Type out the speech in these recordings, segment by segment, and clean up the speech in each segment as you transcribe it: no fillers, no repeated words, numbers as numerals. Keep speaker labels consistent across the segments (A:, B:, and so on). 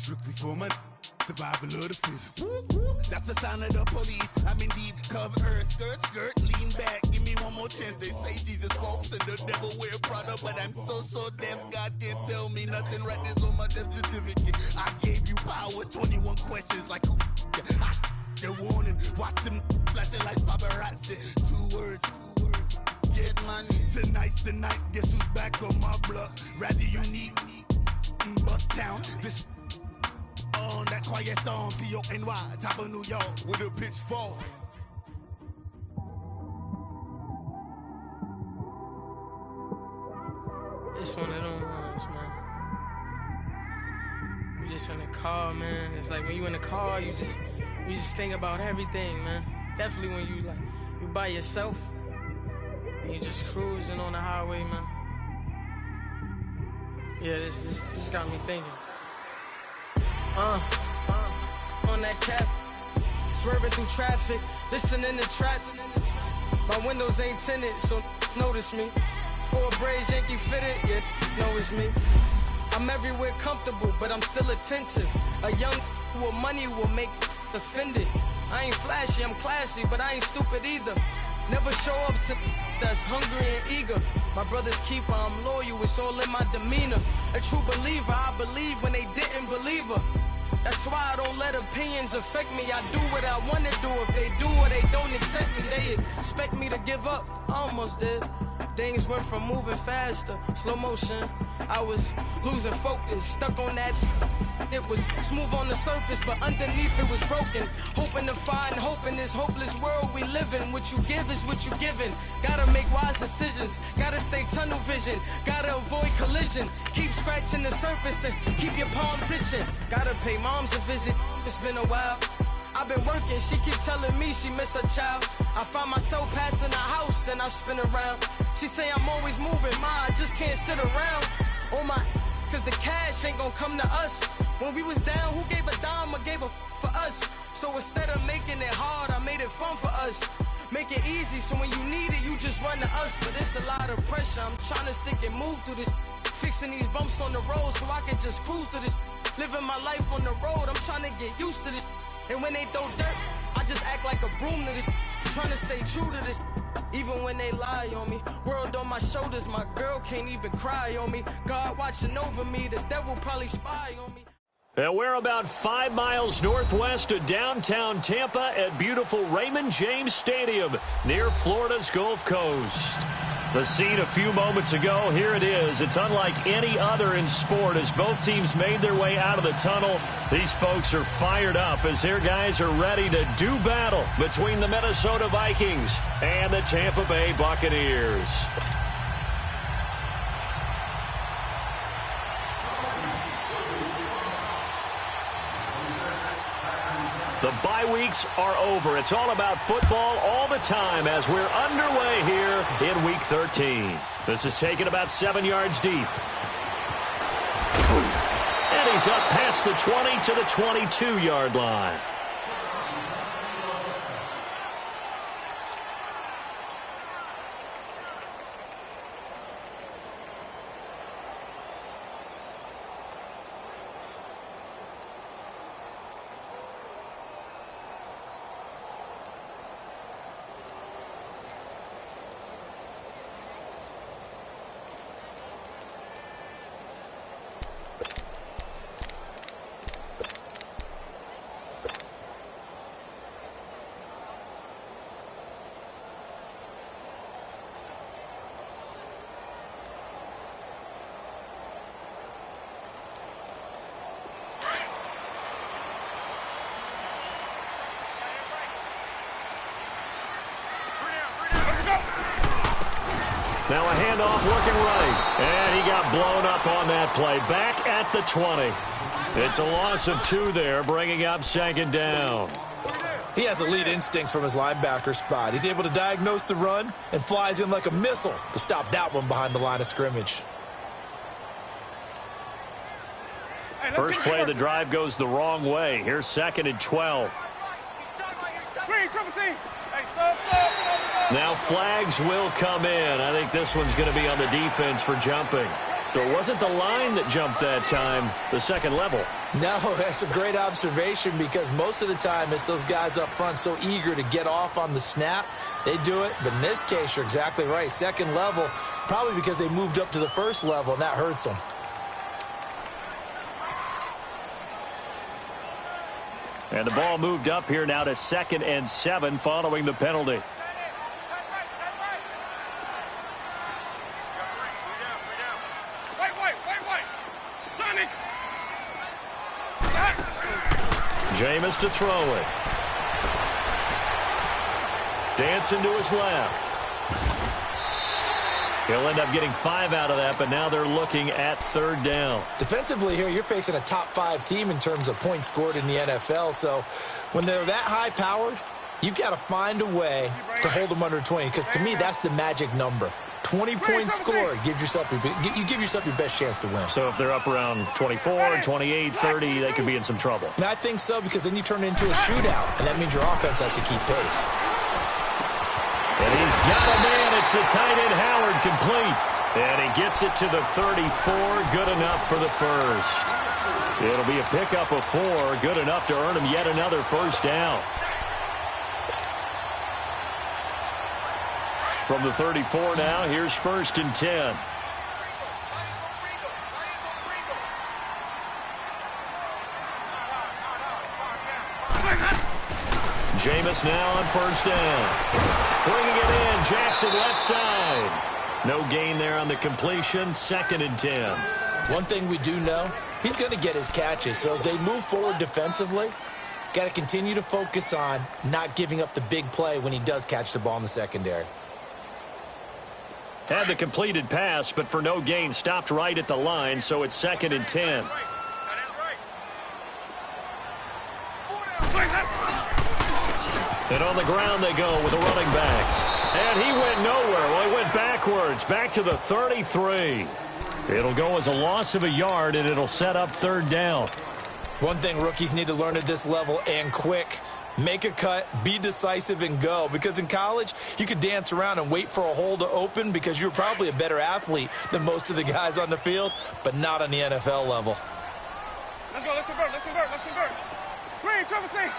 A: Strictly for my survival of the fittest. That's the sound of the police. I'm in deep cover, skirt, lean back. Give me one more chance. They say Jesus walks and the devil wear Prada, but I'm so deaf. God can't tell me nothing. Right there's on my death certificate. I gave you power. 21 questions like who? They're warning. Watch them flashing like paparazzi. Two words. Get money. Tonight's the night. Guess who's back on my block? Rather unique. Bucktown. This on that quiet storm. T-O-N-Y. Top of New York with a pitchfork.
B: It's one of them ones, man. You just in the car, man. It's like when you in the car, you just think about everything, man. Definitely when you by yourself and you just cruising on the highway, man. Yeah, this got me thinking. On that cap, swerving through traffic, listening to traffic. My windows ain't tinted, so notice me. 4 braids, Yankee fitted, yeah, know it's me. I'm everywhere comfortable, but I'm still attentive. A young with money will make offended. I ain't flashy, I'm classy, but I ain't stupid either. Never show up to that's hungry and eager. My brother's keeper, I'm loyal, it's all in my demeanor. A true believer, I believe when they didn't believe her. That's why I don't let opinions affect me. I do what I want to do. If they do or they don't accept me, they expect me to give up. I almost did. Things went from moving faster, slow motion. I was losing focus, stuck on that. It was smooth on the surface, but underneath it was broken. Hoping to find hope in this hopeless world we live in. What you give is what you given. Gotta make wise decisions. Gotta stay tunnel vision. Gotta avoid collision. Keep scratching the surface and keep your palms itching. Gotta pay moms a visit. It's been a while. I've been working, she keep telling me she miss her child. I find myself passing the house, then I spin around. She say I'm always moving, ma, I just can't sit around. Oh my, cause the cash ain't gonna come to us. When we was down, who gave a dime or gave a for us? So instead of making it hard, I made it fun for us. Make it easy, so when you need it, you just run to us. But it's a lot of pressure, I'm trying to stick and move through this. Fixing these bumps on the road so I can just cruise to this. Living my life on the road, I'm trying to get used to this. And when they throw dirt, I just act like a broom to this. Trying to stay true to this. Even when they lie on me. World on my shoulders, my girl can't even cry on me. God watching over me, the devil probably spy on me.
C: And we're about 5 miles northwest of downtown Tampa at beautiful Raymond James Stadium near Florida's Gulf Coast. The scene a few moments ago, here it is. It's unlike any other in sport as both teams made their way out of the tunnel. These folks are fired up as their guys are ready to do battle between the Minnesota Vikings and the Tampa Bay Buccaneers. The bye weeks are over. It's all about football all the time as we're underway here in Week 13. This is taken about 7 yards deep. And he's up past the 20 to the 22-yard line. Now a handoff looking right, and he got blown up on that play. Back at the 20. It's a loss of 2 there, bringing up 2nd down.
D: He has elite instincts from his linebacker spot. He's able to diagnose the run and flies in like a missile to stop that one behind the line of scrimmage.
C: First play of the drive goes the wrong way. Here's 2nd and 12. Now flags will come in. I think this one's going to be on the defense for jumping. So it wasn't the line that jumped that time, the second level.
D: No, that's a great observation because most of the time it's those guys up front so eager to get off on the snap. They do it, but in this case, you're exactly right. Second level, probably because they moved up to the first level, and that hurts them.
C: And the ball moved up here now to 2nd and 7 following the penalty. Jameis to throw it. Dancing to his left. He'll end up getting 5 out of that, but now they're looking at 3rd down.
D: Defensively here, you're facing a top 5 team in terms of points scored in the NFL. So when they're that high-powered, you've got to find a way to hold them under 20, because to me, that's the magic number. 20 points scored, you give yourself your best chance to win.
C: So if they're up around 24, 28, 30, they could be in some trouble.
D: And I think so, because then you turn it into a shootout, and that means your offense has to keep pace.
C: And he's got a man. It's the tight end Howard, complete. And he gets it to the 34. Good enough for the first. It'll be a pickup of 4. Good enough to earn him yet another first down. From the 34 now, here's 1st and 10. Jameis now on 1st down. Bringing it in, Jackson left side. No gain there on the completion, 2nd and 10.
D: One thing we do know, he's going to get his catches. So as they move forward defensively, got to continue to focus on not giving up the big play when he does catch the ball in the secondary.
C: Had the completed pass, but for no gain, stopped right at the line, so it's 2nd and 10. And on the ground they go with a running back. And he went nowhere. Well, he went backwards, back to the 33. It'll go as a loss of a yard, and it'll set up 3rd down.
D: One thing rookies need to learn at this level, and quick, make a cut, be decisive, and go. Because in college, you could dance around and wait for a hole to open because you're probably a better athlete than most of the guys on the field, but not on the NFL level.
E: Let's go, let's convert, let's convert, let's convert. Green, triple C.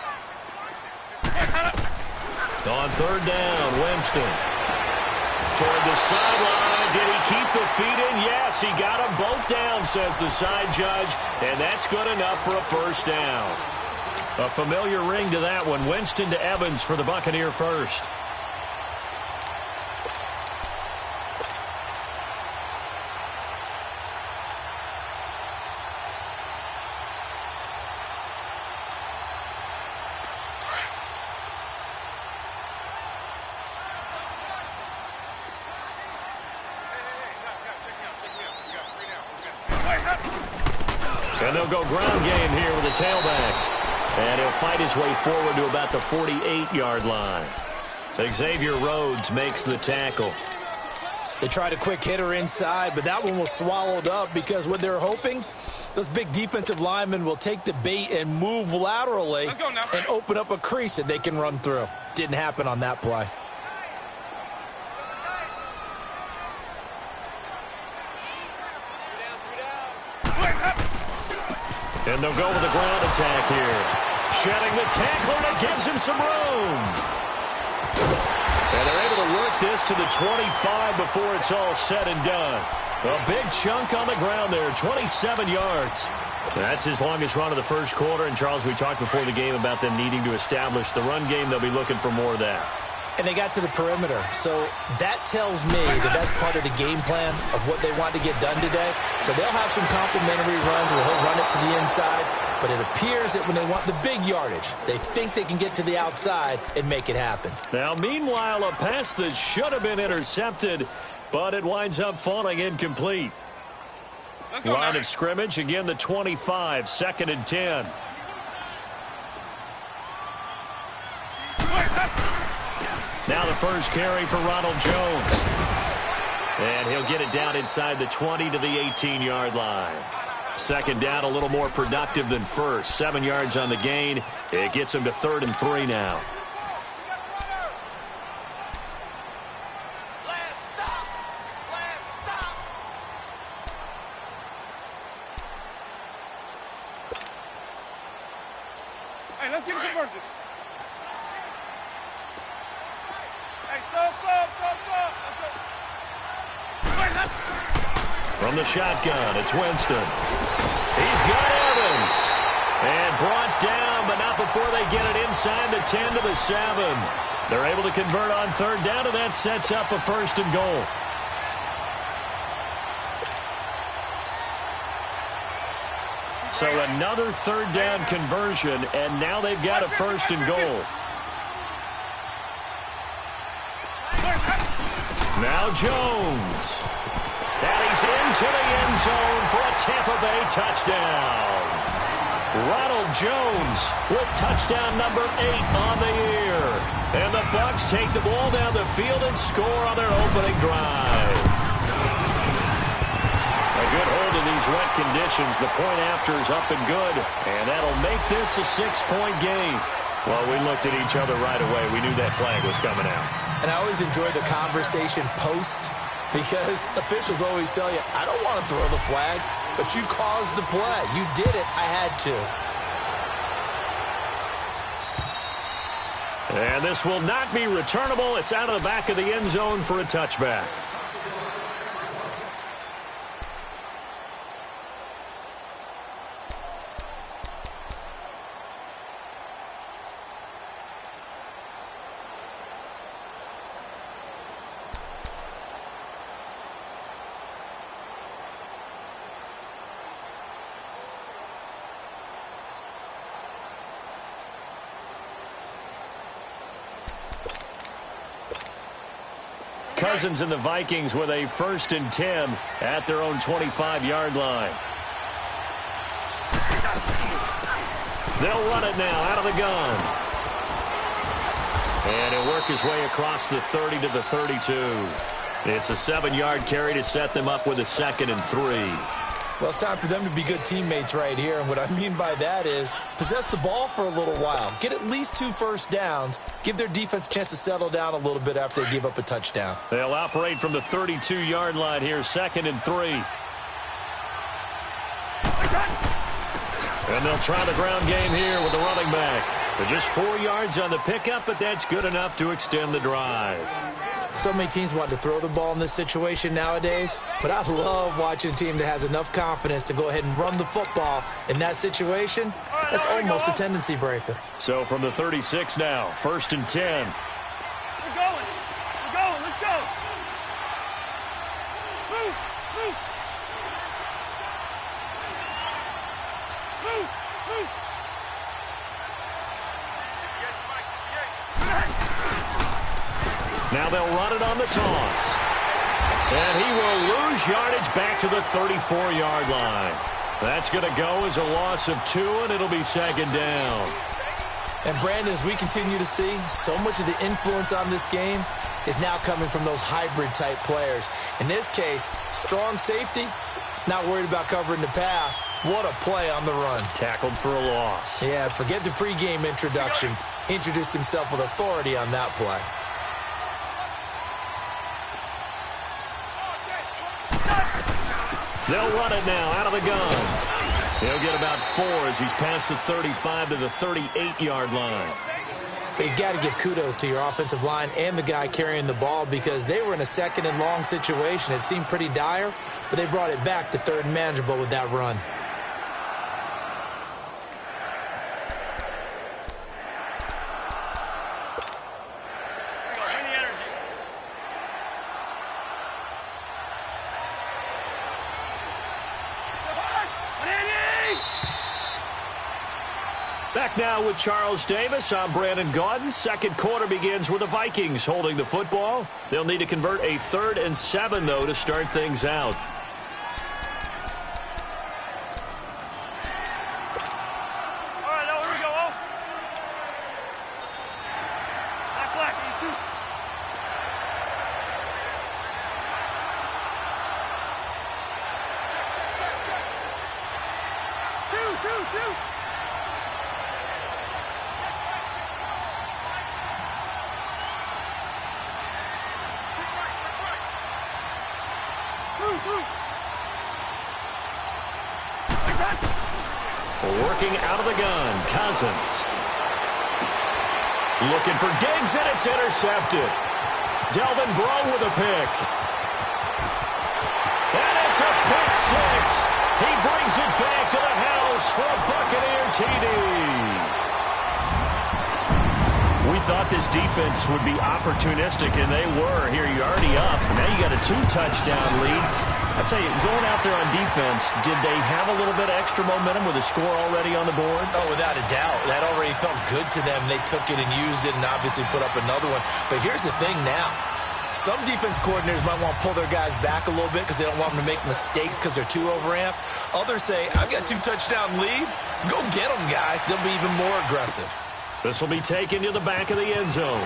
C: On 3rd down, Winston. Toward the sideline. Did he keep the feet in? Yes, he got them both down, says the side judge, and that's good enough for a first down. A familiar ring to that one. Winston to Evans for the Buccaneer first. And they'll go ground game here with a tailback. And he'll fight his way forward to about the 48-yard line. Xavier Rhodes makes the tackle.
D: They tried a quick hitter inside, but that one was swallowed up because what they're hoping, those big defensive linemen will take the bait and move laterally and open up a crease that they can run through. Didn't happen on that play.
C: And they'll go with a ground attack here. Shedding the tackler, and it gives him some room. And they're able to work this to the 25 before it's all said and done. A big chunk on the ground there, 27 yards. That's his longest run of the first quarter. And, Charles, we talked before the game about them needing to establish the run game. They'll be looking for more of that.
D: And they got to the perimeter. So that tells me that that's part of the game plan of what they want to get done today. So they'll have some complimentary runs where he'll run it to the inside. But it appears that when they want the big yardage, they think they can get to the outside and make it happen.
C: Now, meanwhile, a pass that should have been intercepted, but it winds up falling incomplete. Line of scrimmage, again, the 25, 2nd and 10. Now the first carry for Ronald Jones. And he'll get it down inside the 20 to the 18-yard line. 2nd down, a little more productive than first. 7 yards on the gain. It gets him to 3rd and 3 now.
E: Hey, let's get a conversion. Hey, sub. Let's go.
C: From the shotgun, it's Winston. He's got Evans. And brought down, but not before they get it inside the 10 to the 7. They're able to convert on third down, and that sets up a 1st and goal. So another third down conversion, and now they've got a 1st and goal. Now Jones. And he's into the end zone for a Tampa Bay touchdown. Ronald Jones with touchdown number 8 on the year. And the Bucs take the ball down the field and score on their opening drive. A good hold in these wet conditions. The point after is up and good. And that'll make this a 6-point game. Well, we looked at each other right away. We knew that flag was coming out.
D: And I always enjoy the conversation post, because officials always tell you, I don't want to throw the flag, but you caused the play. You did it. I had to.
C: And this will not be returnable. It's out of the back of the end zone for a touchback. Cousins and the Vikings with a 1st and 10 at their own 25-yard line. They'll run it now out of the gun. And he'll work his way across the 30 to the 32. It's a 7-yard carry to set them up with a 2nd and 3.
D: Well, it's time for them to be good teammates right here. And what I mean by that is possess the ball for a little while. Get at least 2 first downs. Give their defense a chance to settle down a little bit after they give up a touchdown.
C: They'll operate from the 32-yard line here, 2nd and 3. And they'll try the ground game here with the running back. They're just 4 yards on the pickup, but that's good enough to extend the drive.
D: So many teams want to throw the ball in this situation nowadays, but I love watching a team that has enough confidence to go ahead and run the football in that situation. That's almost a tendency breaker.
C: So from the 36 now, 1st and 10.
E: We're going. Let's go. Move.
C: Now they'll run it on the toss. And he will lose yardage back to the 34-yard line. That's going to go as a loss of 2, and it'll be 2nd down.
D: And, Brandon, as we continue to see, so much of the influence on this game is now coming from those hybrid-type players. In this case, strong safety, not worried about covering the pass. What a play on the run.
C: Tackled for a loss.
D: Yeah, forget the pregame introductions. Introduced himself with authority on that play.
C: They'll run it now out of the gun. He'll get about 4 as he's past the 35 to the 38-yard line.
D: But you got to give kudos to your offensive line and the guy carrying the ball, because they were in a 2nd and long situation. It seemed pretty dire, but they brought it back to 3rd and manageable with that run.
C: Back now with Charles Davis. I'm Brandon Gaudin. Second quarter begins with the Vikings holding the football. They'll need to convert a 3rd and 7, though, to start things out.
E: All right, now here we go. Oh. Black, E2. Two.
C: Working out of the gun, Cousins. Looking for Diggs, and it's intercepted. Delvin Breaux with a pick. And it's a pick six. He brings it back to the house for a Buccaneer TD. We thought this defense would be opportunistic, and they were. Here, you're already up. Now you got a 2-touchdown lead. I tell you, going out there on defense, did they have a little bit of extra momentum with a score already on the board?
D: Oh, without a doubt. That already felt good to them. They took it and used it and obviously put up another one. But here's the thing now. Some defense coordinators might want to pull their guys back a little bit because they don't want them to make mistakes because they're too overamped. Others say, I've got a 2-touchdown lead. Go get them, guys. They'll be even more aggressive.
C: This will be taken to the back of the end zone.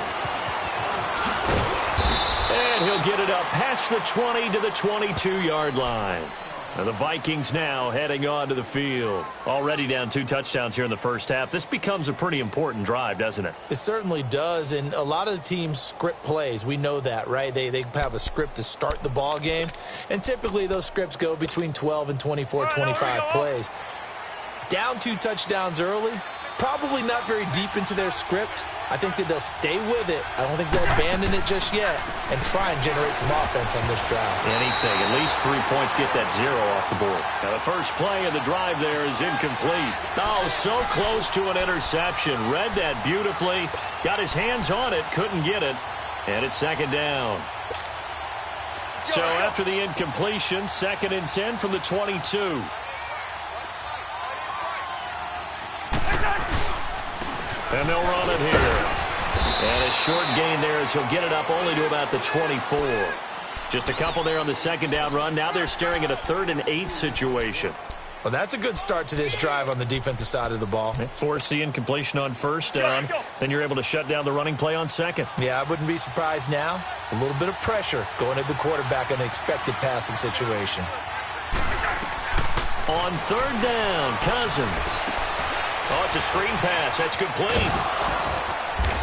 C: And he'll get it up past the 20 to the 22-yard line. And the Vikings now heading on to the field. Already down 2 touchdowns here in the first half. This becomes a pretty important drive, doesn't it?
D: It certainly does, and a lot of the teams script plays. We know that, right? They have a script to start the ball game, and typically those scripts go between 12 and 24, 25 plays. Down 2 touchdowns early, probably not very deep into their script. I think that they'll stay with it. I don't think they'll abandon it just yet and try and generate some offense on this drive.
C: Anything. At least 3 points, get that 0 off the board. Now, the first play of the drive there is incomplete. Oh, so close to an interception. Read that beautifully. Got his hands on it. Couldn't get it. And it's second down. So after the incompletion, 2nd and 10 from the 22. And they'll run it here. And a short gain there as he'll get it up only to about the 24. Just a couple there on the second down run. Now they're staring at a 3rd and 8 situation.
D: Well, that's a good start to this drive on the defensive side of the ball.
C: Force the incompletion on first down. Then you're able to shut down the running play on second.
D: Yeah, I wouldn't be surprised now. A little bit of pressure going at the quarterback in an expected passing situation.
C: On 3rd down, Cousins. Oh, it's a screen pass. That's complete.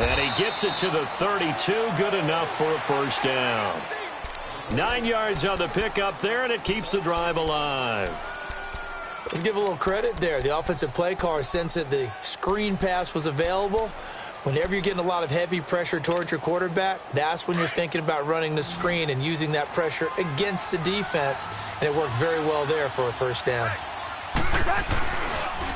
C: And he gets it to the 32. Good enough for a first down. 9 yards on the pickup there, and it keeps the drive alive.
D: Let's give a little credit there. The offensive play caller sensed that the screen pass was available. Whenever you're getting a lot of heavy pressure towards your quarterback, that's when you're thinking about running the screen and using that pressure against the defense. And it worked very well there for a first down.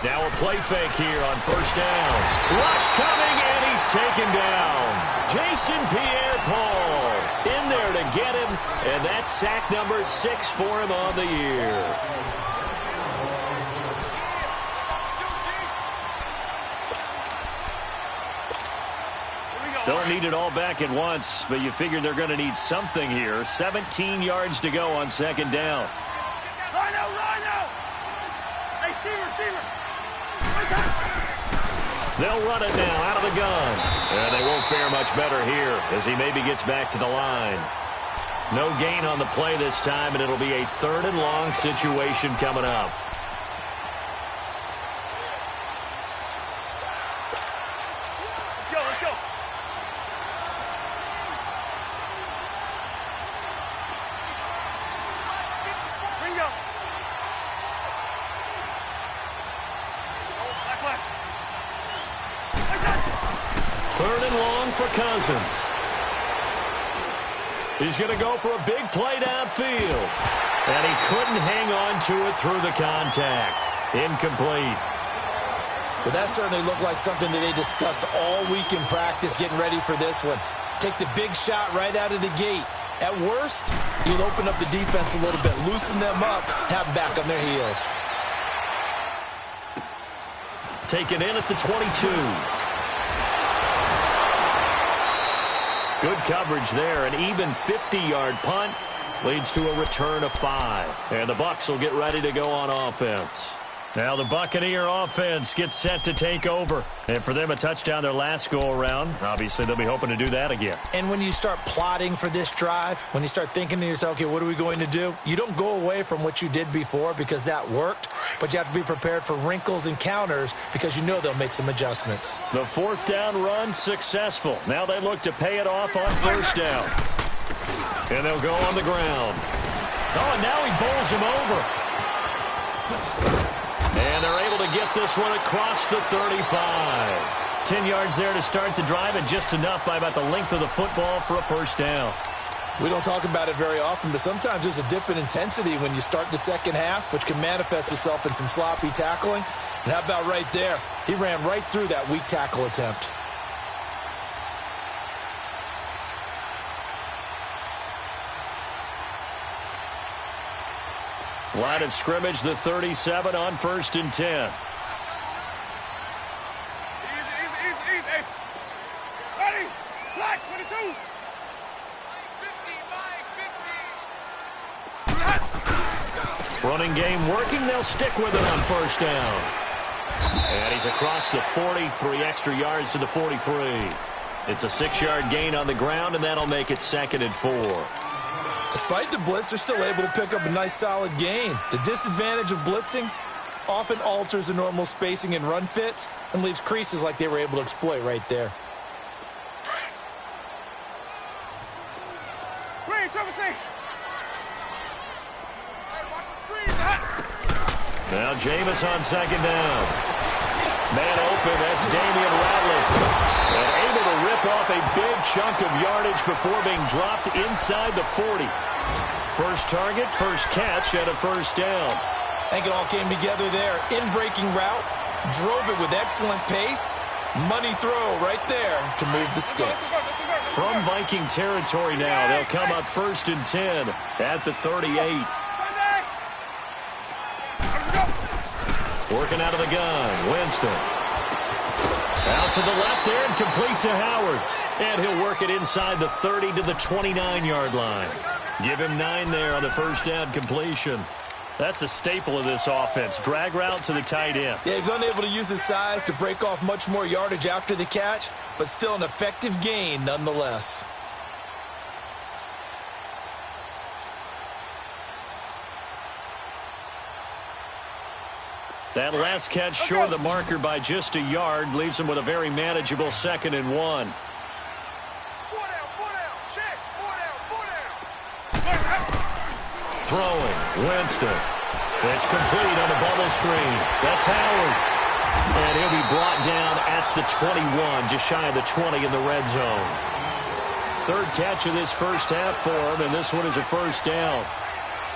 C: Now a play fake here on first down. Rush coming, and he's taken down. Jason Pierre-Paul in there to get him, and that's sack number 6 for him on the year. Don't need it all back at once, but you figure they're going to need something here. 17 yards to go on second down. They'll run it now out of the gun. And they won't fare much better here as he maybe gets back to the line. No gain on the play this time, and it'll be a 3rd and long situation coming up.
E: Let's go. Bingo.
C: Third and long for Cousins. He's going to go for a big play downfield. And he couldn't hang on to it through the contact. Incomplete.
D: Well, that certainly looked like something that they discussed all week in practice getting ready for this one. Take the big shot right out of the gate. At worst, you'll open up the defense a little bit, loosen them up, have them back on their heels.
C: Taken in at the 22. Good coverage there. An even 50-yard punt leads to a return of 5. And the Bucs will get ready to go on offense. Now the Buccaneer offense gets set to take over. And for them, a touchdown their last go-around. Obviously, they'll be hoping to do that again.
D: And when you start plotting for this drive, when you start thinking to yourself, okay, what are we going to do? You don't go away from what you did before because that worked. But you have to be prepared for wrinkles and counters because you know they'll make some adjustments.
C: The 4th down run successful. Now they look to pay it off on first down. And they'll go on the ground. Oh, and now he bowls him over. And they're able to get this one across the 35. 10 yards there to start the drive, and just enough by about the length of the football for a first down.
D: We don't talk about it very often, but sometimes there's a dip in intensity when you start the second half, which can manifest itself in some sloppy tackling. And how about right there? He ran right through that weak tackle attempt.
C: Line of scrimmage, the 37 on 1st and 10.
E: Easy. Ready? Black, 22. 50.
C: Running game working. They'll stick with it on first down. And he's across the 40, 3 extra yards to the 43. It's a 6-yard gain on the ground, and that'll make it 2nd and 4.
D: Despite the blitz, they're still able to pick up a nice solid gain. The disadvantage of blitzing often alters the normal spacing and run fits and leaves creases like they were able to exploit right there.
E: Green, triple C.
C: Now Jameis on 2nd down. Man open, that's Damian Rattler. And able to rip off a big chunk of yardage before being dropped inside the 40. First target, first catch, and a first down.
D: I think it all came together there. In-breaking route, drove it with excellent pace. Money throw right there to move the sticks.
C: From Viking territory now, they'll come up 1st and 10 at the 38. Working out of the gun, Winston. Out to the left there and complete to Howard. And he'll work it inside the 30 to the 29-yard line. Give him 9 there on the first down completion. That's a staple of this offense. Drag route to the tight end.
D: Yeah, he's unable to use his size to break off much more yardage after the catch, but still an effective gain nonetheless.
C: That last catch short of the marker by just a yard leaves him with a very manageable 2nd and 1.
E: 4 down. Check. 4 down.
C: Throwing, Winston. It's complete on the bubble screen. That's Howard. And he'll be brought down at the 21, just shy of the 20 in the red zone. 3rd catch of this first half for him, and this one is a first down.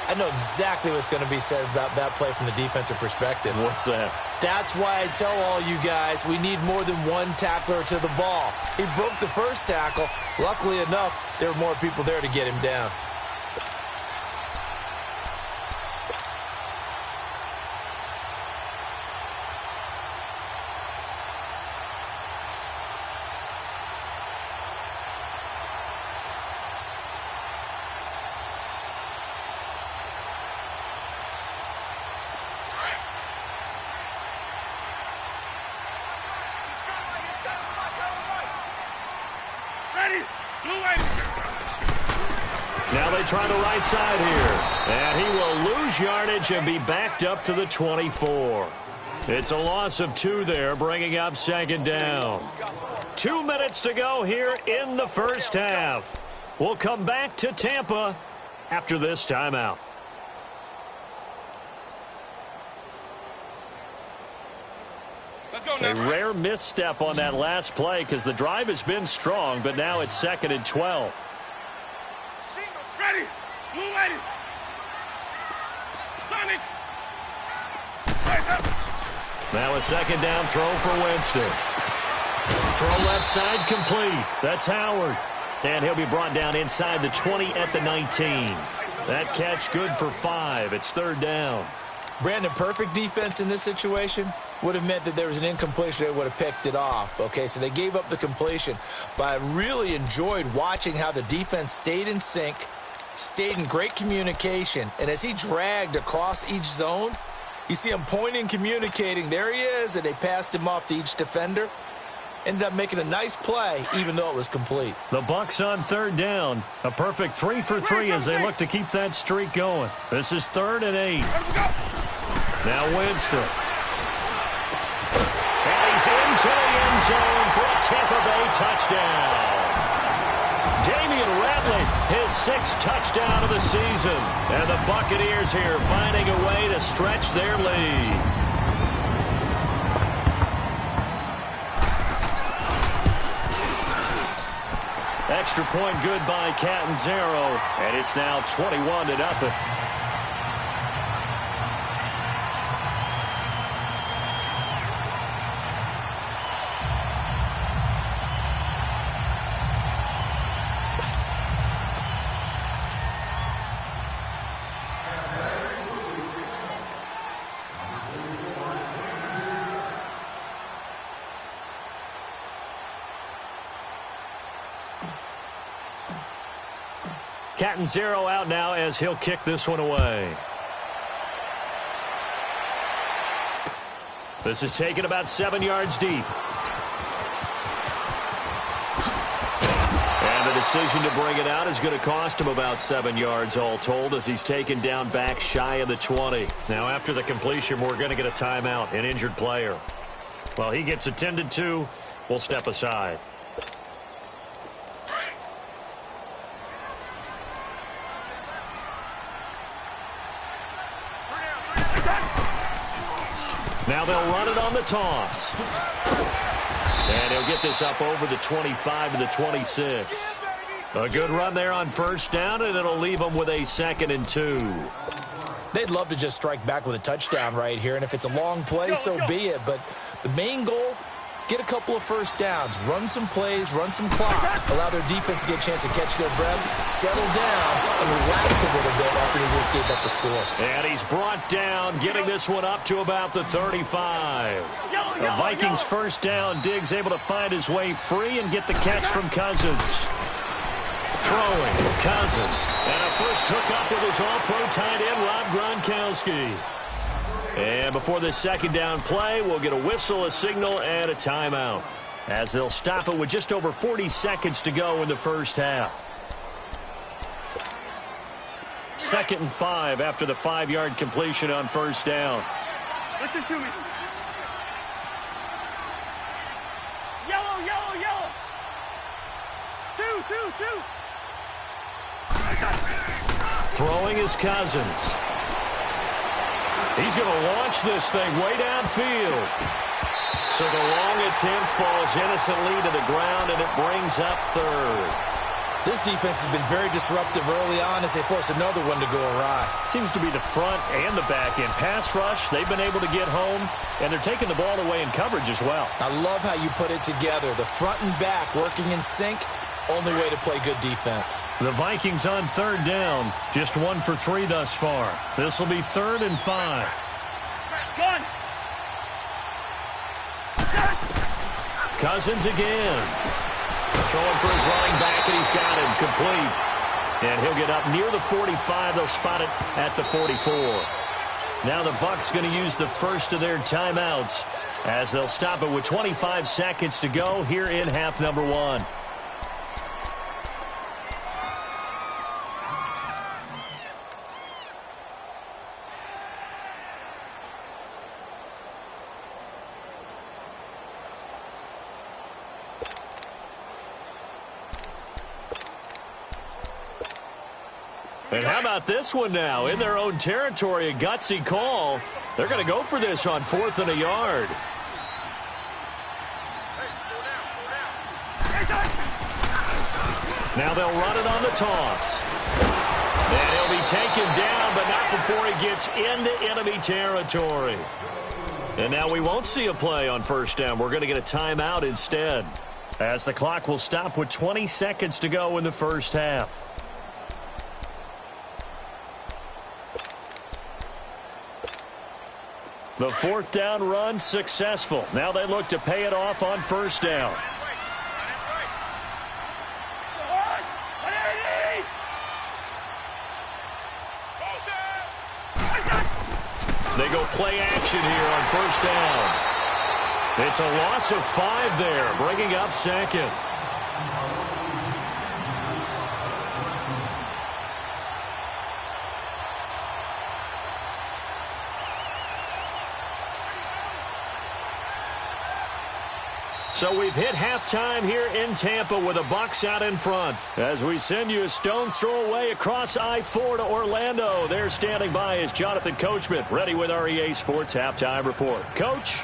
D: I know exactly what's going to be said about that play from the defensive perspective.
C: What's that?
D: That's why I tell all you guys we need more than one tackler to the ball. He broke the first tackle. Luckily enough, there were more people there to get him down.
C: Now they try the right side here. And he will lose yardage and be backed up to the 24. It's a loss of 2 there, bringing up 2nd down. 2 minutes to go here in the first half. We'll come back to Tampa after this timeout. A rare misstep on that last play because the drive has been strong, but now it's 2nd and 12.
E: Ready. Blue ready. Sonic.
C: Now a 2nd down throw for Winston. Throw left side complete. That's Howard. And he'll be brought down inside the 20 at the 19. That catch good for 5. It's 3rd down.
D: Brandon, perfect defense in this situation would have meant that there was an incompletion. They would have picked it off. Okay, so they gave up the completion. But I really enjoyed watching how the defense stayed in sync, stayed in great communication. And as he dragged across each zone, you see him pointing, communicating. There he is, and they passed him off to each defender. Ended up making a nice play, even though it was complete.
C: The Bucs on 3rd down. A perfect 3 for 3 as they look to keep that streak going. This is 3rd and 8. Now Winston. And he's into the end zone for a Tampa Bay touchdown. Damian Rattler, his 6th touchdown of the season. And the Buccaneers here finding a way to stretch their lead. Extra point good by Catanzaro, and it's now 21-0. Catanzaro out now as he'll kick this one away. This is taken about 7 yards deep. And the decision to bring it out is going to cost him about 7 yards all told as he's taken down back shy of the 20. Now after the completion, we're going to get a timeout, an injured player. Well, he gets attended to. We'll step aside. Now they'll run it on the toss. And he'll get this up over the 25 to the 26. A good run there on first down, and it'll leave them with a 2nd and 2.
D: They'd love to just strike back with a touchdown right here, and if it's a long play, so be it. But the main goal, get a couple of first downs, run some plays, run some clock, allow their defense to get a chance to catch their breath, settle down, and relax a little bit after they just gave up the score.
C: And he's brought down, getting this one up to about the 35. The Vikings first down. Diggs able to find his way free and get the catch from Cousins. Throwing, Cousins. And a first hookup with his all-pro tight end, Rob Gronkowski. And before this second down play, we'll get a whistle, a signal, and a timeout, as they'll stop it with just over 40 seconds to go in the first half. 2nd and 5 after the 5-yard completion on first down.
E: Listen to me. Yellow, yellow, yellow. Two.
C: Throwing is Cousins. He's going to launch this thing way downfield. So the long attempt falls innocently to the ground, and it brings up 3rd.
D: This defense has been very disruptive early on as they force another one to go awry.
C: Seems to be the front and the back end. Pass rush, they've been able to get home, and they're taking the ball away in coverage as well.
D: I love how you put it together. The front and back working in sync. Only way to play good defense.
C: The Vikings on 3rd down. Just 1 for 3 thus far. This will be 3rd and 5.
E: Gun.
C: Cousins again. Throwing for his running back, and he's got him complete. And he'll get up near the 45. They'll spot it at the 44. Now the Bucs going to use the first of their timeouts as they'll stop it with 25 seconds to go here in half number 1. And how about this one now? In their own territory, a gutsy call. They're going to go for this on 4th and a yard. Now they'll run it on the toss. And he'll be taken down, but not before he gets into enemy territory. And now we won't see a play on first down. We're going to get a timeout instead, as the clock will stop with 20 seconds to go in the first half. The 4th down run successful. Now they look to pay it off on first down. They go play action here on first down. It's a loss of 5 there, bringing up 2nd. So we've hit halftime here in Tampa with the Bucs out in front. As we send you a stone's throw away across I-4 to Orlando. There standing by is Jonathan Coachman, ready with our EA Sports Halftime Report. Coach?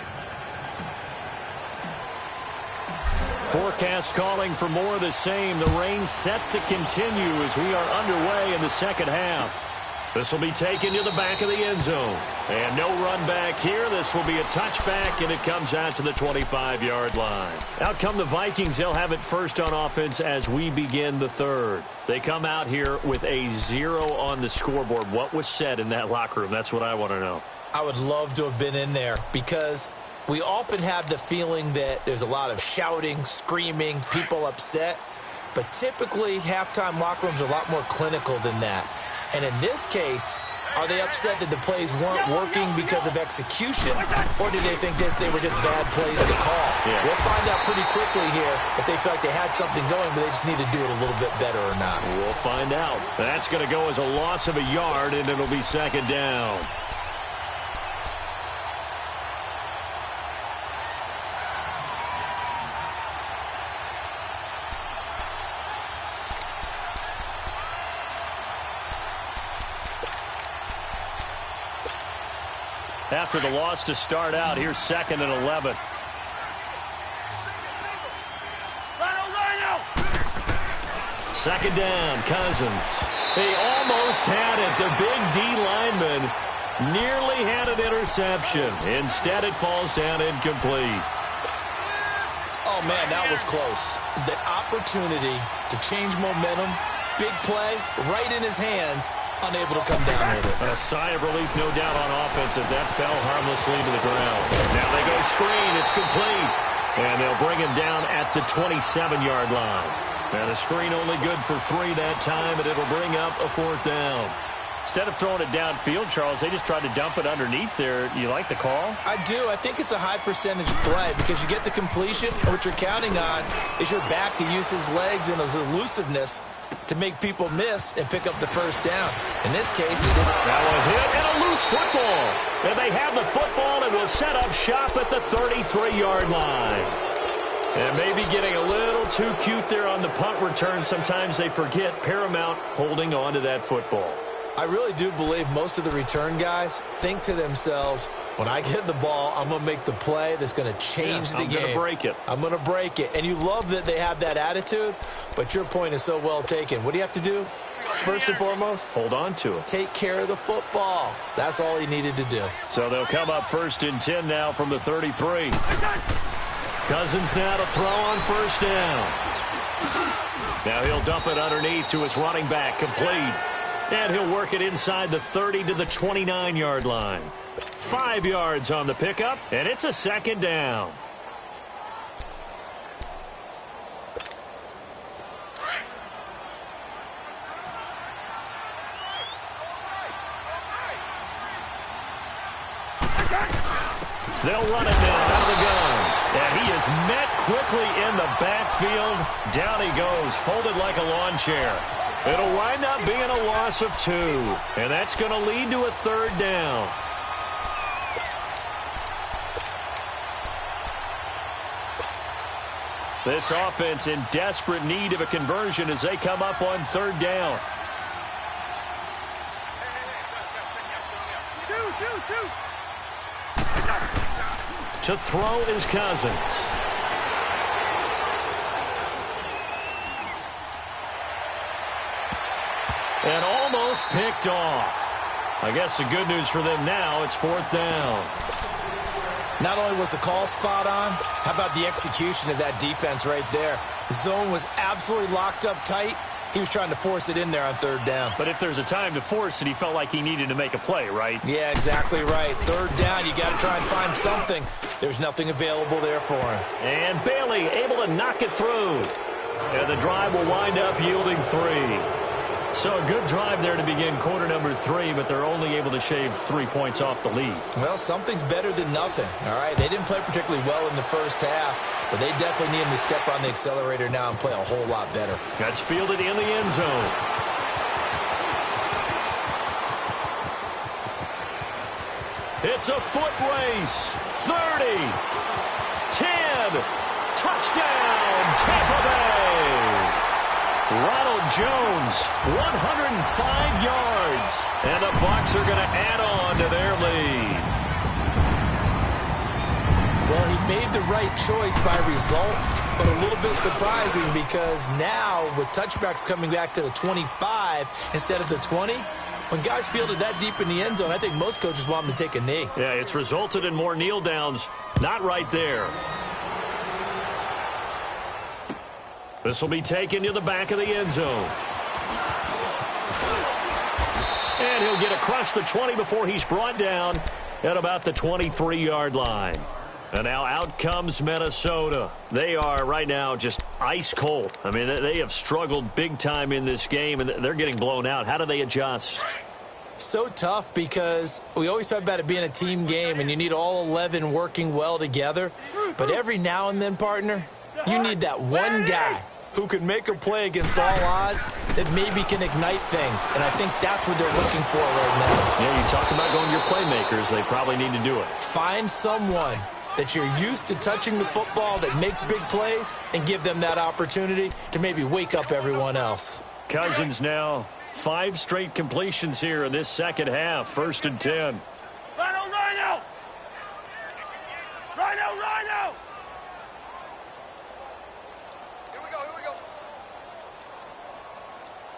C: Forecast calling for more of the same. The rain set to continue as we are underway in the second half. This will be taken to the back of the end zone. And no run back here. This will be a touchback, and it comes out to the 25-yard line. Out come the Vikings. They'll have it first on offense as we begin the third. They come out here with a 0 on the scoreboard. What was said in that locker room? That's what I want to know.
D: I would love to have been in there because we often have the feeling that there's a lot of shouting, screaming, people upset. But typically, halftime locker rooms are a lot more clinical than that. And in this case, are they upset that the plays weren't working because of execution, or do they think they were just bad plays to call? Yeah. We'll find out pretty quickly here if they feel like they had something going, but they just need to do it a little bit better or not.
C: We'll find out. That's going to go as a loss of a yard, and it'll be second down. After the loss to start out, here's 2nd and 11. Second down, Cousins. They almost had it. The big D lineman nearly had an interception. Instead, it falls down incomplete.
D: Oh, man, that was close. The opportunity to change momentum, big play, right in his hands, unable to come down with it.
C: A sigh of relief, no doubt, on offense as that fell harmlessly to the ground. Now they go screen. It's complete. And they'll bring him down at the 27-yard line. And a screen only good for 3 that time, and it'll bring up a 4th down. Instead of throwing it downfield, Charles, they just tried to dump it underneath there. You like the call?
D: I do. I think it's a high-percentage play because you get the completion, and what you're counting on is your back to use his legs and his elusiveness to make people miss and pick up the first down. In this case, he didn't.
C: Now a hit and a loose football. And they have the football and will set up shop at the 33-yard line. And maybe getting a little too cute there on the punt return. Sometimes they forget paramount holding on to that football.
D: I really do believe most of the return guys think to themselves, when I get the ball, I'm going to make the play that's going to change the game.
C: I'm going to break it.
D: I'm going to break it. And you love that they have that attitude, but your point is so well taken. What do you have to do? First and foremost,
C: hold on to it.
D: Take care of the football. That's all he needed to do.
C: So they'll come up 1st and 10 now from the 33. Cousins now to throw on 1st down. Now he'll dump it underneath to his running back, complete. And he'll work it inside the 30 to the 29-yard line. 5 yards on the pickup, and it's a 2nd down. They'll run it now out of the gun. And he is met quickly in the backfield. Down he goes, folded like a lawn chair. It'll wind up being a loss of 2. And that's going to lead to a 3rd down. This offense in desperate need of a conversion as they come up on 3rd down. To throw is Cousins. And almost picked off. I guess the good news for them now, it's 4th down.
D: Not only was the call spot on, how about the execution of that defense right there? The zone was absolutely locked up tight. He was trying to force it in there on 3rd down.
C: But if there's a time to force it, he felt like he needed to make a play, right?
D: Yeah, exactly right. 3rd down, you got to try and find something. There's nothing available there for him.
C: And Bailey able to knock it through. And the drive will wind up yielding 3. So a good drive there to begin quarter number 3, but they're only able to shave 3 points off the lead.
D: Well, something's better than nothing, all right? They didn't play particularly well in the first half, but they definitely need him to step on the accelerator now and play a whole lot better.
C: That's fielded in the end zone. It's a foot race. 30, 10, touchdown, Tampa Bay. Ronald Jones, 105 yards. And the Bucs are going to add on to their lead.
D: Well, he made the right choice by result, but a little bit surprising because now with touchbacks coming back to the 25 instead of the 20, when guys fielded that deep in the end zone, I think most coaches want them to take a knee.
C: Yeah, it's resulted in more kneel downs. Not right there. This will be taken to the back of the end zone. And he'll get across the 20 before he's brought down at about the 23-yard line. And now out comes Minnesota. They are right now just ice cold. I mean, they have struggled big time in this game, and they're getting blown out. How do they adjust?
D: So tough because we always talk about it being a team game, and you need all 11 working well together. But every now and then, partner, you need that one guy who can make a play against all odds that maybe can ignite things. And I think that's what they're looking for right now.
C: Yeah, you talk about going to your playmakers. They probably need to do it.
D: Find someone that you're used to touching the football that makes big plays and give them that opportunity to maybe wake up everyone else.
C: Cousins now 5 straight completions here in this second half. 1st and 10.
E: Rhino, Rhino! Rhino, Rhino! Here we go.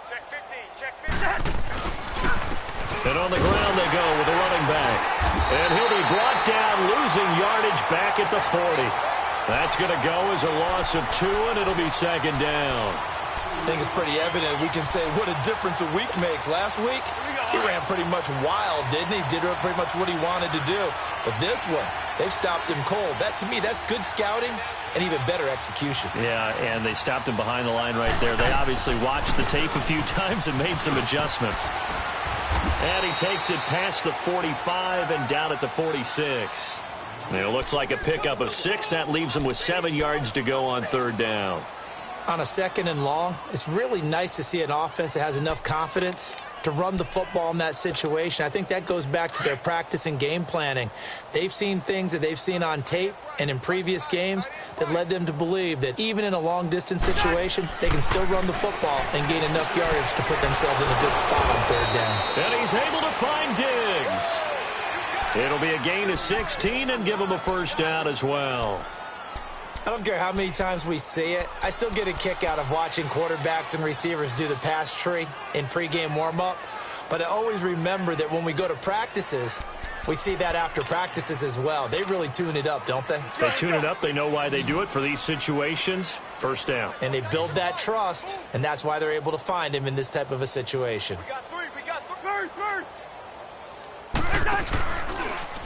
E: Check 15, check 15.
C: And on the ground they go with a running back. And he'll be brought down, losing yardage back at the 40. That's going to go as a loss of 2, and it'll be 2nd down.
D: I think it's pretty evident. We can say what a difference a week makes. Last week, he ran pretty much wild, didn't he? Did pretty much what he wanted to do. But this one, they've stopped him cold. That, to me, that's good scouting and even better execution.
C: Yeah, and they stopped him behind the line right there. They obviously watched the tape a few times and made some adjustments. And he takes it past the 45 and down at the 46. And it looks like a pickup of 6. That leaves him with 7 yards to go on 3rd down.
D: On a 2nd and long, it's really nice to see an offense that has enough confidence to run the football in that situation. I think that goes back to their practice and game planning. They've seen things that they've seen on tape and in previous games that led them to believe that even in a long-distance situation, they can still run the football and gain enough yardage to put themselves in a good spot on 3rd down.
C: And he's able to find Diggs. It'll be a gain of 16 and give him a 1st down as well.
D: I don't care how many times we see it. I still get a kick out of watching quarterbacks and receivers do the pass tree in pregame warm-up. But I always remember that when we go to practices, we see that after practices as well. They really tune it up, don't they?
C: They tune it up. They know why they do it for these situations. 1st down.
D: And they build that trust, and that's why they're able to find him in this type of a situation.
E: We got 3. First.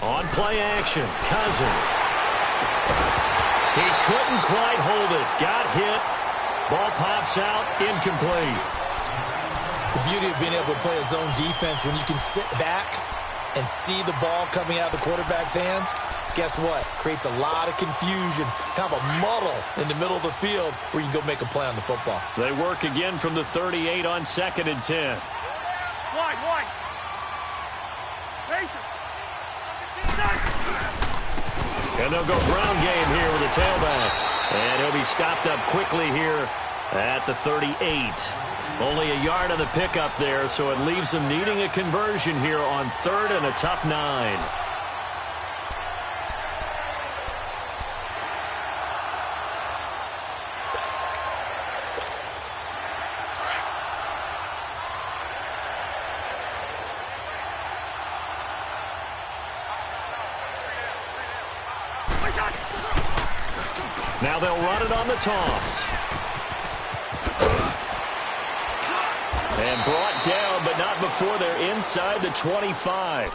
C: On play action, Cousins. He couldn't quite hold it. Got hit. Ball pops out. Incomplete.
D: The beauty of being able to play a zone defense when you can sit back and see the ball coming out of the quarterback's hands, guess what? Creates a lot of confusion, kind of a muddle in the middle of the field where you can go make a play on the football.
C: They work again from the 38 on 2nd and 10.
E: Wide.
C: And they'll go ground game here with a tailback. And he'll be stopped up quickly here at the 38. Only a yard on the pickup there, so it leaves them needing a conversion here on 3rd and a tough 9. Now they'll run it on the toss. And brought down, but not before they're inside the 25.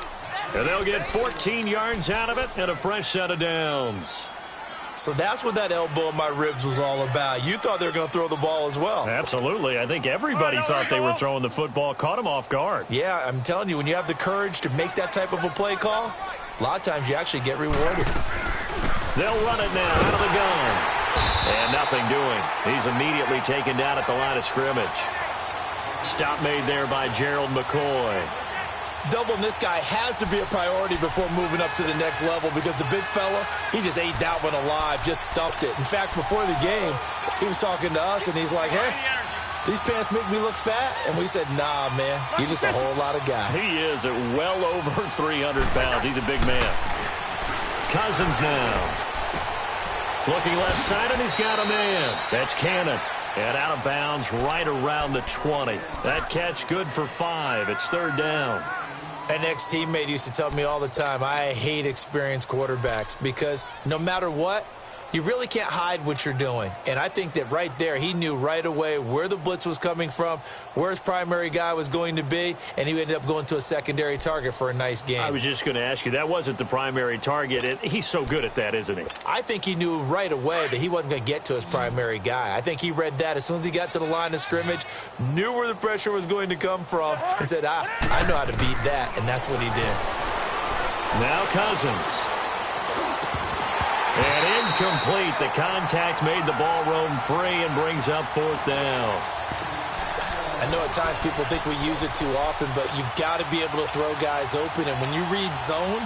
C: And they'll get 14 yards out of it and a fresh set of downs.
D: So that's what that elbow in my ribs was all about. You thought they were going to throw the ball as well.
C: Absolutely. I think everybody thought they were throwing the football, caught him off guard.
D: Yeah, I'm telling you, when you have the courage to make that type of a play call, a lot of times you actually get rewarded.
C: They'll run it now out of the gun. And nothing doing. He's immediately taken down at the line of scrimmage. Stop made there by Gerald McCoy.
D: Doubling this guy has to be a priority before moving up to the next level because the big fella, he just ate that one alive, just stuffed it. In fact, before the game, he was talking to us, and he's like, hey, these pants make me look fat? And we said, nah, man, you're just a whole lot of guy.
C: He is at well over 300 pounds. He's a big man. Cousins now. Looking left side, and he's got a man. That's Cannon. And out of bounds right around the 20. That catch good for 5. It's third down.
D: An ex-teammate used to tell me all the time, I hate experienced quarterbacks because no matter what, you really can't hide what you're doing. And I think that right there, he knew right away where the blitz was coming from, where his primary guy was going to be, and he ended up going to a secondary target for a nice game.
C: I was just going to ask you, that wasn't the primary target. And he's so good at that, isn't he?
D: I think he knew right away that he wasn't going to get to his primary guy. I think he read that as soon as he got to the line of scrimmage, knew where the pressure was going to come from, and said, I know how to beat that, and that's what he did.
C: Now Cousins. And incomplete. The contact made the ball roam free and brings up fourth down.
D: I know at times people think we use it too often, but you've got to be able to throw guys open. And when you read zone,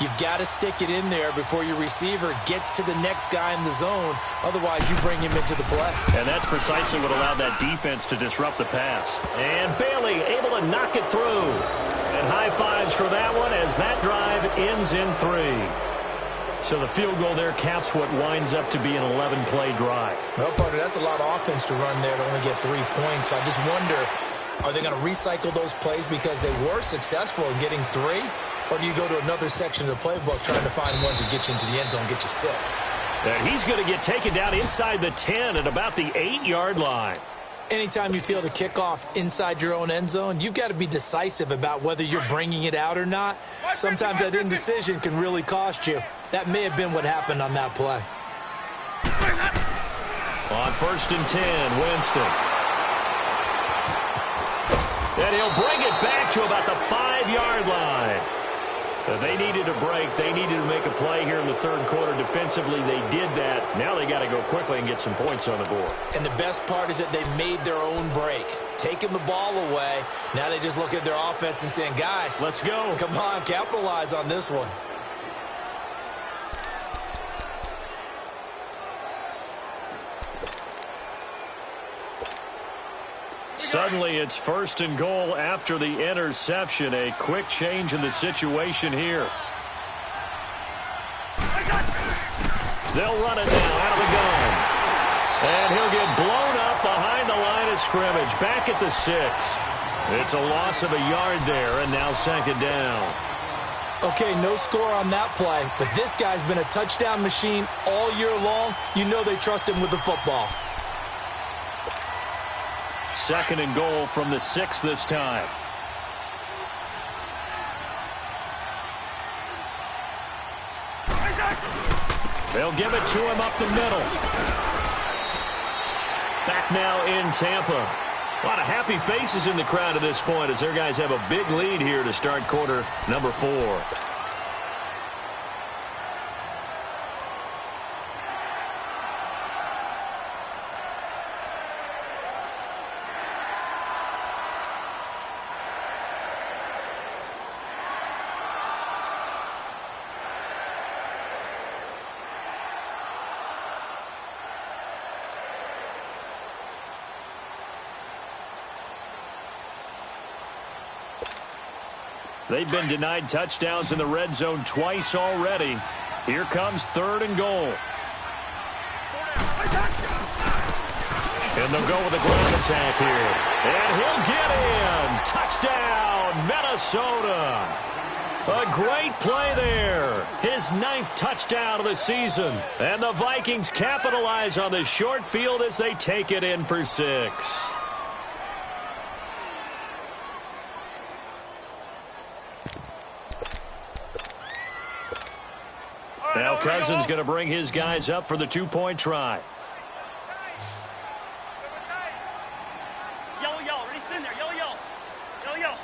D: you've got to stick it in there before your receiver gets to the next guy in the zone. Otherwise, you bring him into the play.
C: And that's precisely what allowed that defense to disrupt the pass. And Bailey able to knock it through. And high fives for that one as that drive ends in 3. So the field goal there caps what winds up to be an 11-play drive.
D: Well, partner, that's a lot of offense to run there to only get 3 points. So I just wonder, are they going to recycle those plays because they were successful in getting 3? Or do you go to another section of the playbook trying to find ones that get you into the end zone and get you 6?
C: And he's going to get taken down inside the 10 at about the 8-yard line.
D: Anytime you field a kickoff inside your own end zone, you've got to be decisive about whether you're bringing it out or not. Sometimes that indecision can really cost you. That may have been what happened on that play.
C: On 1st and 10, Winston. And he'll bring it back to about the 5-yard line. They needed a break. They needed to make a play here in the third quarter. Defensively, they did that. Now they got to go quickly and get some points on the board.
D: And the best part is that they made their own break. Taking the ball away. Now they just look at their offense and saying, guys,
C: let's go.
D: Come on, capitalize on this one.
C: Suddenly, it's 1st and goal after the interception. A quick change in the situation here. They'll run it now out of the gun. And he'll get blown up behind the line of scrimmage. Back at the 6. It's a loss of a yard there, and now 2nd down.
D: Okay, no score on that play, but this guy's been a touchdown machine all year long. You know they trust him with the football.
C: 2nd and goal from the 6 this time. They'll give it to him up the middle. Back now in Tampa. A lot of happy faces in the crowd at this point as their guys have a big lead here to start quarter number 4. They've been denied touchdowns in the red zone twice already. Here comes 3rd and goal. And they'll go with a ground attack here. And he'll get in. Touchdown, Minnesota. A great play there. His 9th touchdown of the season. And the Vikings capitalize on the short field as they take it in for 6. Now Cousins going to bring his guys up for the 2-point try.
E: Yellow, yellow. Ready, sit in there. Yellow, yellow. Yellow, yellow.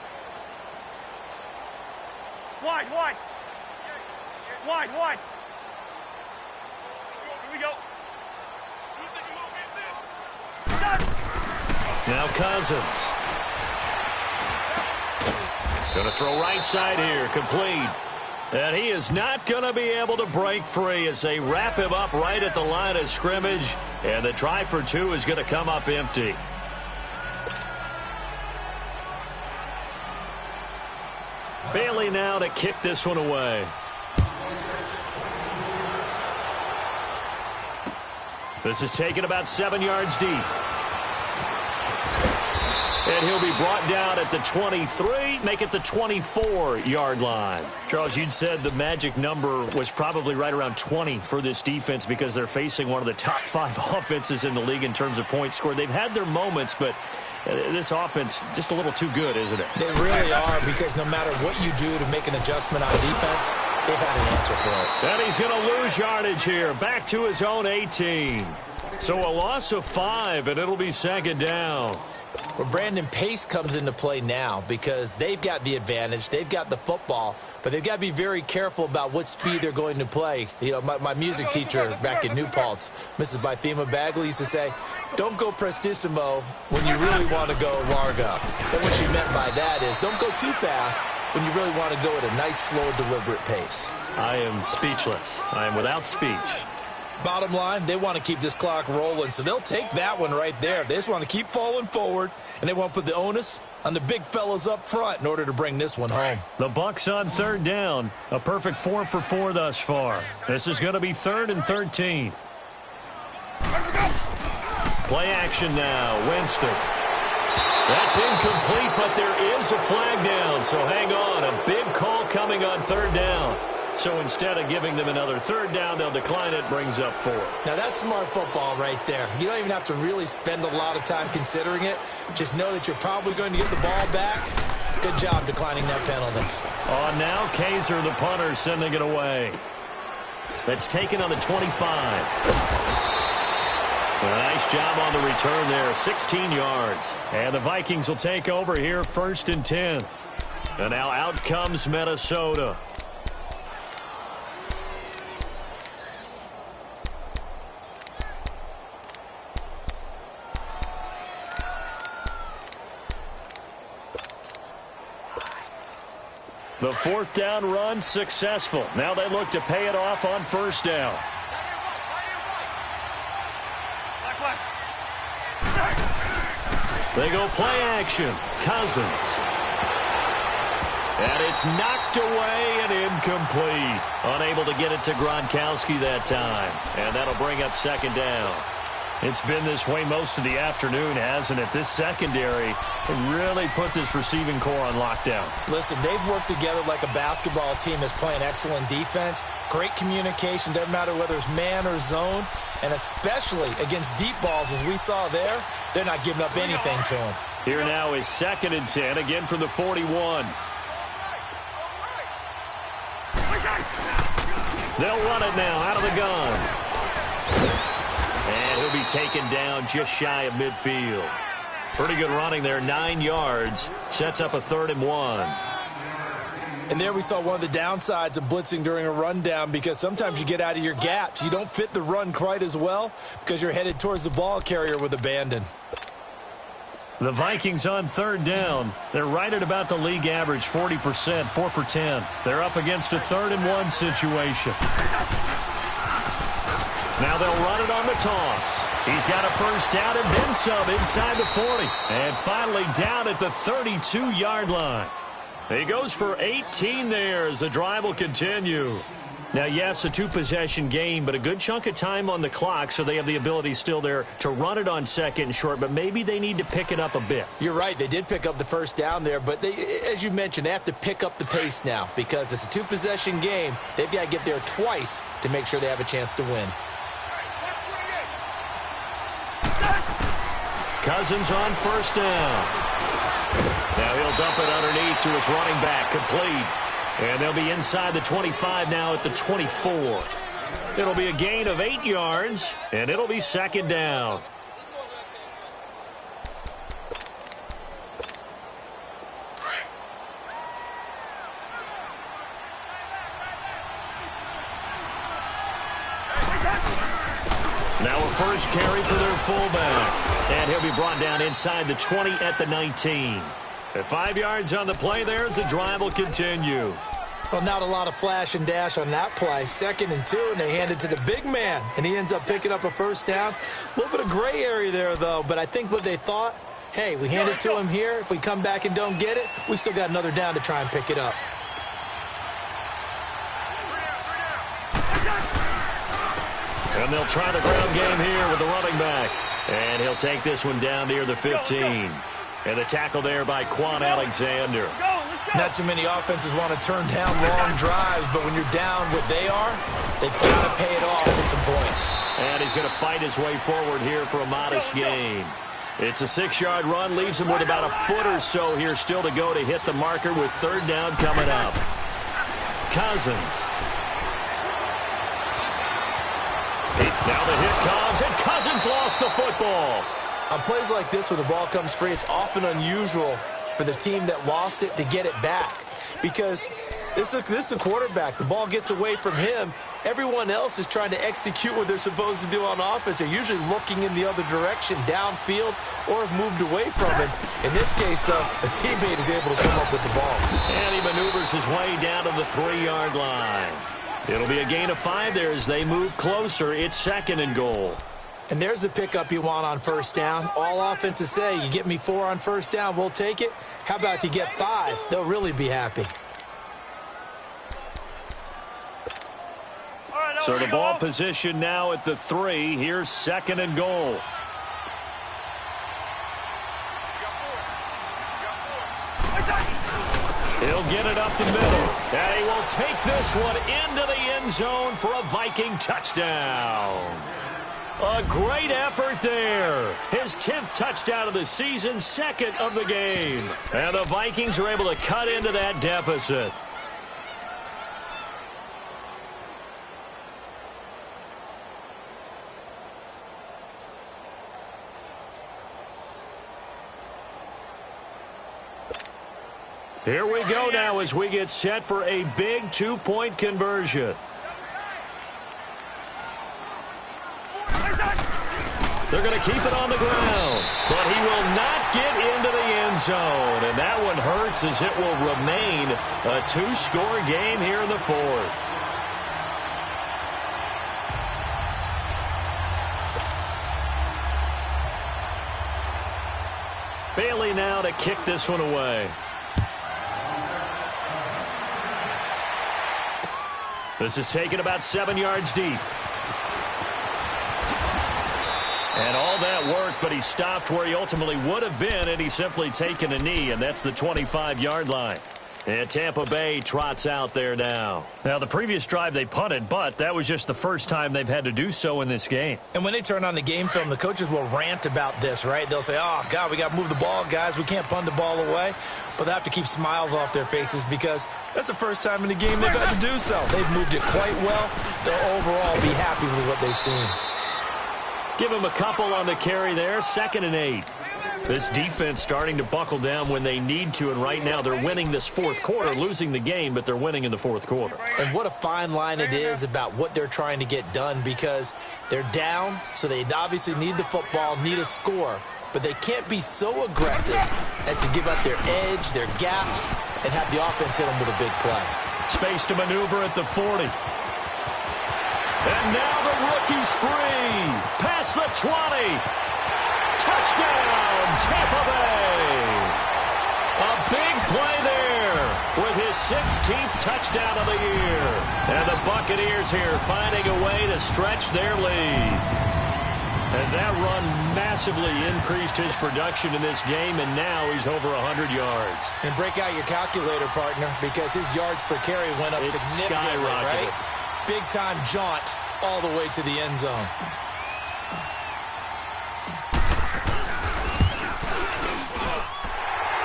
E: Wide, wide. Wide, wide. Here we go.
C: Now Cousins. Going to throw right side here. Complete. And he is not going to be able to break free as they wrap him up right at the line of scrimmage. And the try for 2 is going to come up empty. Bailey now to kick this one away. This is taken about 7 yards deep. And he'll be brought down at the 23, make it the 24-yard line. Charles, you'd said the magic number was probably right around 20 for this defense because they're facing one of the top 5 offenses in the league in terms of points scored. They've had their moments, but this offense just a little too good, isn't it?
D: They really are, because no matter what you do to make an adjustment on defense, they've had an answer for it.
C: And he's going to lose yardage here, back to his own 18. So a loss of 5, and it'll be second down.
D: Well, Brandon, pace comes into play now because they've got the advantage. They've got the football, but they've got to be very careful about what speed they're going to play. You know, my music teacher back in New Paltz, Mrs. Bythema Bagley, used to say, don't go prestissimo when you really want to go largo. And what she meant by that is don't go too fast when you really want to go at a nice, slow, deliberate pace.
C: I am speechless. I am without speech.
D: Bottom line, they want to keep this clock rolling, so they'll take that one right there. They just want to keep falling forward, and they want to put the onus on the big fellas up front in order to bring this one home.
C: The Bucs on third down. A perfect 4 for 4 thus far. This is going to be 3rd and 13. Play action now. Winston. That's incomplete, but there is a flag down, so hang on. A big call coming on third down. So instead of giving them another third down, they'll decline it, brings up 4.
D: Now, that's smart football right there. You don't even have to really spend a lot of time considering it. Just know that you're probably going to get the ball back. Good job declining that penalty.
C: On now, Kaiser, the punter, sending it away. That's taken on the 25. A nice job on the return there, 16 yards. And the Vikings will take over here, 1st and 10. And now out comes Minnesota. The 4th down run successful. Now they look to pay it off on 1st down. They go play action. Cousins. And it's knocked away and incomplete. Unable to get it to Gronkowski that time. And that'll bring up 2nd down. It's been this way most of the afternoon, hasn't it? This secondary really put this receiving core on lockdown.
D: Listen, they've worked together like a basketball team that's playing excellent defense. Great communication, doesn't matter whether it's man or zone. And especially against deep balls, as we saw there, they're not giving up anything to them.
C: Here now is 2nd and 10, again from the 41. They'll run it now out of the gun. And he'll be taken down just shy of midfield. Pretty good running there, 9 yards. Sets up a 3rd and 1.
D: And there we saw one of the downsides of blitzing during a rundown, because sometimes you get out of your gaps. You don't fit the run quite as well because you're headed towards the ball carrier with abandon.
C: The Vikings on 3rd down. They're right at about the league average, 40%, 4 for 10. They're up against a 3rd and 1 situation. Now they'll run it on the toss. He's got a 1st down and then some inside the 40. And finally down at the 32-yard line. He goes for 18 there as the drive will continue. Now, yes, a 2-possession game, but a good chunk of time on the clock, so they have the ability still there to run it on 2nd and short, but maybe they need to pick it up a bit.
D: You're right. They did pick up the 1st down there, but they, as you mentioned, they have to pick up the pace now because it's a 2-possession game. They've got to get there twice to make sure they have a chance to win.
C: Cousins on 1st down. Now he'll dump it underneath to his running back, complete. And they'll be inside the 25 now at the 24. It'll be a gain of 8 yards, and it'll be 2nd down. Now a 1st carry for their fullback. And he'll be brought down inside the 20 at the 19. At 5 yards on the play there as the drive will continue.
D: Well, not a lot of flash and dash on that play. 2nd and 2, and they hand it to the big man, and he ends up picking up a 1st down. A little bit of gray area there, though, but I think what they thought, hey, we hand it to him here. If we come back and don't get it, we still got another down to try and pick it up.
C: And And they'll try the ground game here with the running back. And he'll take this one down near the 15. And the tackle there by Quan Alexander.
D: Not too many offenses want to turn down long drives, but when you're down what they are, they've got to pay it off with some points.
C: And he's going to fight his way forward here for a modest gain. It's a 6-yard run, leaves him with about a foot or so here still to go to hit the marker with third down coming up. Cousins. Now the hit comes, and Cousins lost the football.
D: On plays like this where the ball comes free, it's often unusual for the team that lost it to get it back. Because this is a quarterback. The ball gets away from him. Everyone else is trying to execute what they're supposed to do on offense. They're usually looking in the other direction, downfield, or have moved away from it. In this case, though, a teammate is able to come up with the ball.
C: And he maneuvers his way down to the 3-yard line. It'll be a gain of 5 there as they move closer. It's 2nd and goal.
D: And there's the pickup you want on first down. All offenses say, you get me 4 on first down, we'll take it. How about if you get 5? They'll really be happy.
C: So the ball position now at the 3. Here's 2nd and goal. He'll get it up the middle. And he will take this one into the end zone for a Viking touchdown. A great effort there. His 10th touchdown of the season, 2nd of the game. And the Vikings are able to cut into that deficit. Here we go now as we get set for a big 2-point conversion. They're going to keep it on the ground, but he will not get into the end zone. And that one hurts as it will remain a 2-score game here in the 4th. Bailey now to kick this one away. This is taken about 7 yards deep. And all that work, but he stopped where he ultimately would have been, and he's simply taken a knee, and that's the 25-yard line. And Tampa Bay trots out there now. Now, the previous drive they punted, but that was just the first time they've had to do so in this game.
D: And when they turn on the game film, the coaches will rant about this, right? They'll say, oh, God, we got to move the ball, guys. We can't punt the ball away. But they have to keep smiles off their faces because that's the first time in the game they've had to do so. They've moved it quite well. They'll overall be happy with what they've seen.
C: Give him a couple on the carry there. 2nd and 8. This defense starting to buckle down when they need to, and right now they're winning this 4th quarter, losing the game, but they're winning in the 4th quarter.
D: And what a fine line it is about what they're trying to get done because they're down, so they obviously need the football, need a score, but they can't be so aggressive as to give up their edge, their gaps, and have the offense hit them with a big play.
C: Space to maneuver at the 40. And now the rookie's free. Past the 20. Touchdown, Tampa Bay. A big play there with his 16th touchdown of the year. And the Buccaneers here finding a way to stretch their lead. And that run massively increased his production in this game, and now he's over 100 yards.
D: And break out your calculator, partner, because his yards per carry went up significantly, right? Big-time jaunt all the way to the end zone.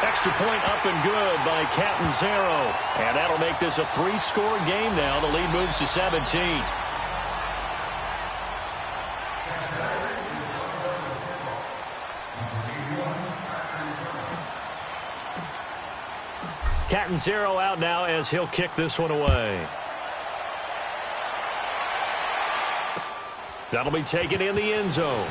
C: Extra point up and good by Captain Zero. And that'll make this a 3-score game now. The lead moves to 17. Captain Zero out now as he'll kick this one away. That'll be taken in the end zone.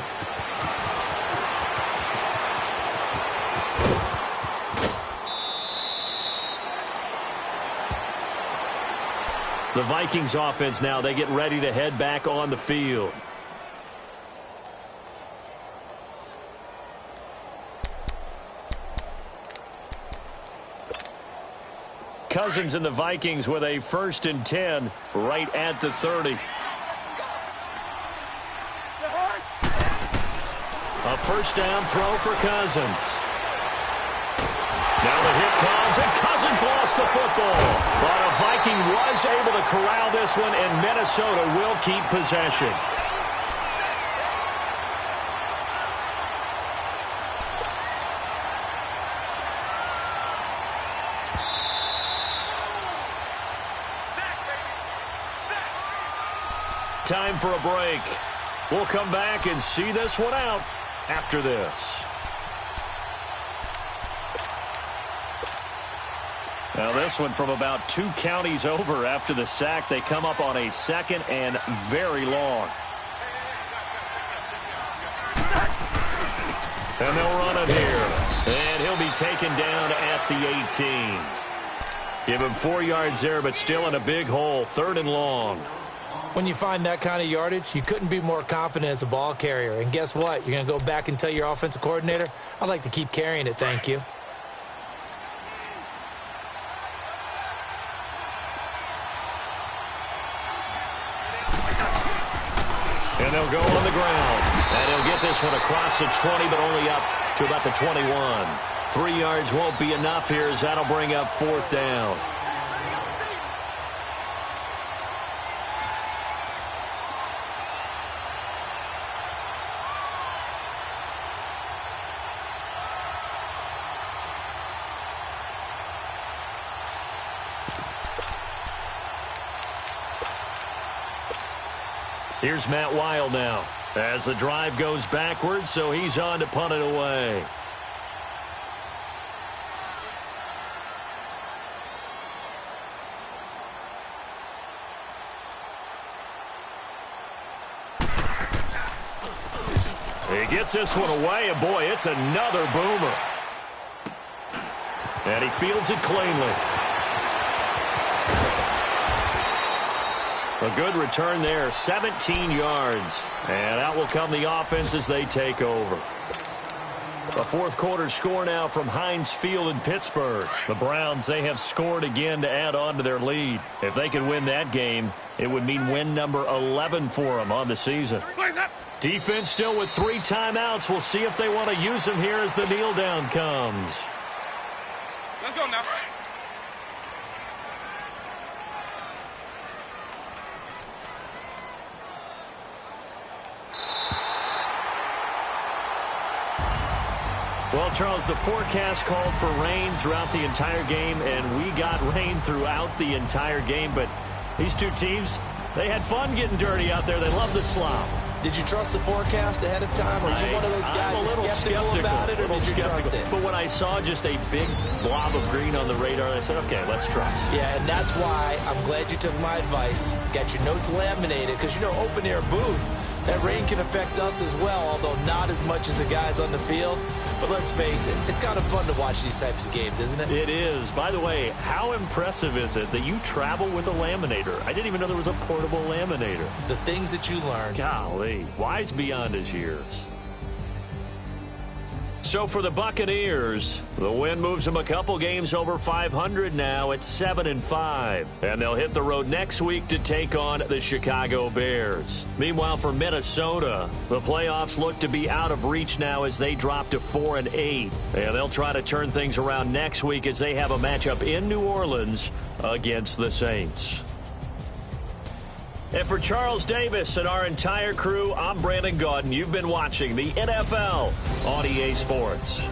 C: The Vikings offense now, they get ready to head back on the field. Cousins and the Vikings with a 1st and 10 right at the 30. A first down throw for Cousins. Now the hit comes, and Cousins lost the football. But a Viking was able to corral this one, and Minnesota will keep possession. Time for a break. We'll come back and see this one out after this. Now this one from about 2 counties over after the sack. They come up on a 2nd and very long. And they'll run it here. And he'll be taken down at the 18. Give him 4 yards there, but still in a big hole. 3rd and long.
D: When you find that kind of yardage, you couldn't be more confident as a ball carrier. And guess what? You're going to go back and tell your offensive coordinator, I'd like to keep carrying it, thank you.
C: And they'll go on the ground. And he'll get this one across the 20, but only up to about the 21. 3 yards won't be enough here as that'll bring up 4th down. Here's Matt Weil now as the drive goes backwards, so he's on to punt it away. He gets this one away, and boy, it's another boomer. And he fields it cleanly. A good return there, 17 yards. And out will come the offense as they take over. A 4th quarter score now from Heinz Field in Pittsburgh. The Browns, they have scored again to add on to their lead. If they could win that game, it would mean win number 11 for them on the season. Defense still with 3 timeouts. We'll see if they want to use them here as the kneel down comes.
E: Let's go now.
C: Well, Charles, the forecast called for rain throughout the entire game, and we got rain throughout the entire game. But these two teams, they had fun getting dirty out there. They love the slop.
D: Did you trust the forecast ahead of time? Or are you one of those guys that's skeptical about it, or did you trust it?
C: But when I saw just a big blob of green on the radar, I said, okay, let's trust.
D: Yeah, and that's why I'm glad you took my advice. Got your notes laminated, because, you know, open-air booth, that rain can affect us as well, although not as much as the guys on the field. But let's face it, it's kind of fun to watch these types of games, isn't it?
C: It is. By the way, how impressive is it that you travel with a laminator? I didn't even know there was a portable laminator.
D: The things that you learn.
C: Golly, wise beyond his years. So for the Buccaneers, the win moves them a couple games over 500 now at 7-5. And they'll hit the road next week to take on the Chicago Bears. Meanwhile, for Minnesota, the playoffs look to be out of reach now as they drop to 4-8. And they'll try to turn things around next week as they have a matchup in New Orleans against the Saints. And for Charles Davis and our entire crew, I'm Brandon Gaudin. You've been watching the NFL on EA Sports.